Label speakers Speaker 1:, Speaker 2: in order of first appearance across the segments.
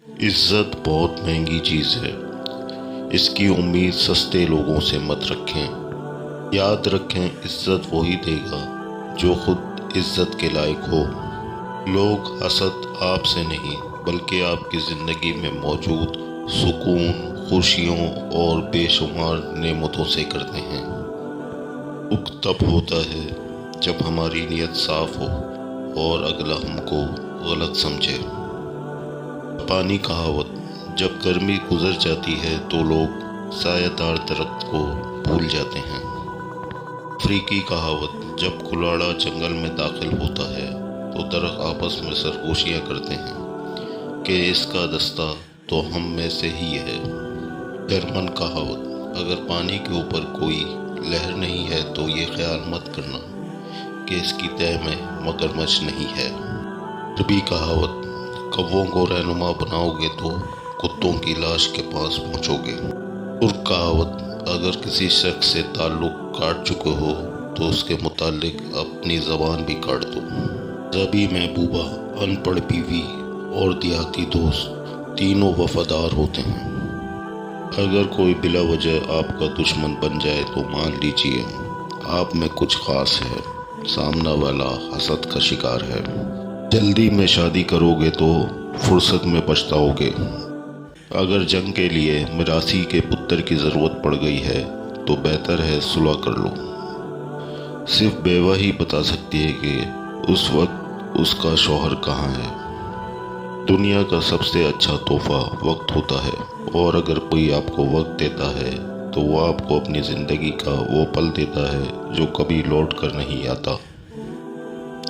Speaker 1: عزت بہت مہنگی چیز ہے۔ اس کی امید سستے لوگوں سے مت رکھیں۔ یاد رکھیں، عزت وہی دے گا جو خود عزت کے لائق ہو۔ لوگ حسد آپ سے نہیں بلکہ آپ کی زندگی میں موجود سکون، خوشیوں اور بے شمار نعمتوں سے کرتے ہیں۔ دکھ تب ہوتا ہے جب ہماری نیت صاف ہو اور اگلا ہم کو غلط سمجھے۔ جاپانی کہاوت، جب گرمی گزر جاتی ہے تو لوگ سایہ دار درخت کو بھول جاتے ہیں۔ افریقی کہاوت، جب کلاڑا جنگل میں داخل ہوتا ہے تو درخت آپس میں سرگوشیاں کرتے ہیں کہ اس کا دستہ تو ہم میں سے ہی ہے۔ جرمن کہاوت، اگر پانی کے اوپر کوئی لہر نہیں ہے تو یہ خیال مت کرنا کہ اس کی تہہ میں مگرمچھ نہیں ہے۔ عربی کہاوت، کووں کو رہنما بناؤ گے تو کتوں کی لاش کے پاس پہنچو گے۔ ترک کہاوت، اگر کسی شخص سے تعلق کاٹ چکے ہو تو اس کے متعلق اپنی زبان بھی کاٹ دو۔ مذہبی محبوبہ، ان پڑھ بیوی اور دیہاتی دوست تینوں وفادار ہوتے ہیں۔ اگر کوئی بلا وجہ آپ کا دشمن بن جائے تو مان لیجئے آپ میں کچھ خاص ہے، سامنے والا حسد کا شکار ہے۔ جلدی میں شادی کرو گے تو فرصت میں پچھتاؤ گے۔ اگر جنگ کے لیے میراثی کے پتر کی ضرورت پڑ گئی ہے تو بہتر ہے صلح کر لو۔ صرف بیوہ ہی بتا سکتی ہے کہ اس وقت اس کا شوہر کہاں ہے۔ دنیا کا سب سے اچھا تحفہ وقت ہوتا ہے، اور اگر کوئی آپ کو وقت دیتا ہے تو وہ آپ کو اپنی زندگی کا وہ پل دیتا ہے جو کبھی لوٹ کر نہیں آتا۔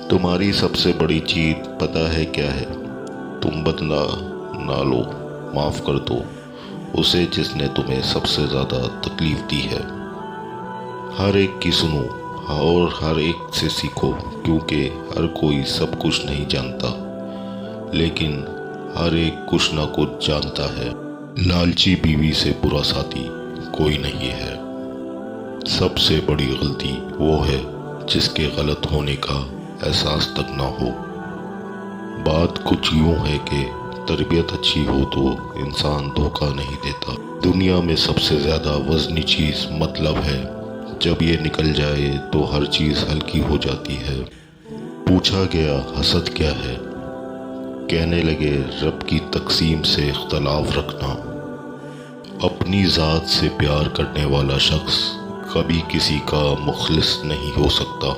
Speaker 1: تمہاری سب سے بڑی چیز پتہ ہے کیا ہے؟ تم بدلہ نہ لو، معاف کر دو اسے جس نے تمہیں سب سے زیادہ تکلیف دی ہے۔ ہر ایک کی سنو اور ہر ایک سے سیکھو، کیونکہ ہر کوئی سب کچھ نہیں جانتا، لیکن ہر ایک کچھ نہ کچھ جانتا ہے۔ لالچی بیوی سے برا ساتھی کوئی نہیں ہے۔ سب سے بڑی غلطی وہ ہے جس کے غلط ہونے کا احساس تک نہ ہو۔ بات کچھ یوں ہے کہ تربیت اچھی ہو تو انسان دھوکہ نہیں دیتا۔ دنیا میں سب سے زیادہ وزنی چیز مطلب ہے، جب یہ نکل جائے تو ہر چیز ہلکی ہو جاتی ہے۔ پوچھا گیا حسد کیا ہے؟ کہنے لگے رب کی تقسیم سے اختلاف رکھنا۔ اپنی ذات سے پیار کرنے والا شخص کبھی کسی کا مخلص نہیں ہو سکتا۔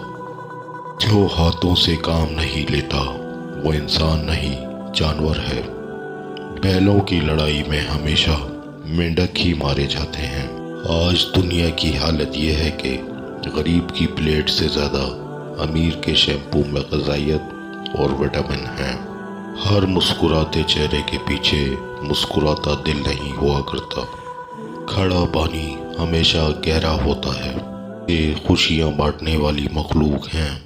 Speaker 1: جو ہاتھوں سے کام نہیں لیتا وہ انسان نہیں، جانور ہے۔ بیلوں کی لڑائی میں ہمیشہ مینڈک ہی مارے جاتے ہیں۔ آج دنیا کی حالت یہ ہے کہ غریب کی پلیٹ سے زیادہ امیر کے شیمپو میں غذائیت اور وٹامن ہیں۔ ہر مسکراتے چہرے کے پیچھے مسکراتا دل نہیں ہوا کرتا۔ کھڑا پانی ہمیشہ گہرا ہوتا ہے۔ یہ خوشیاں بانٹنے والی مخلوق ہیں۔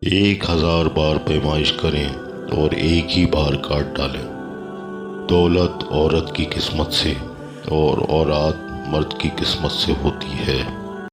Speaker 1: 1000 بار پیمائش کریں اور ایک ہی بار کاٹ ڈالیں۔ دولت عورت کی قسمت سے اور اولاد مرد کی قسمت سے ہوتی ہے۔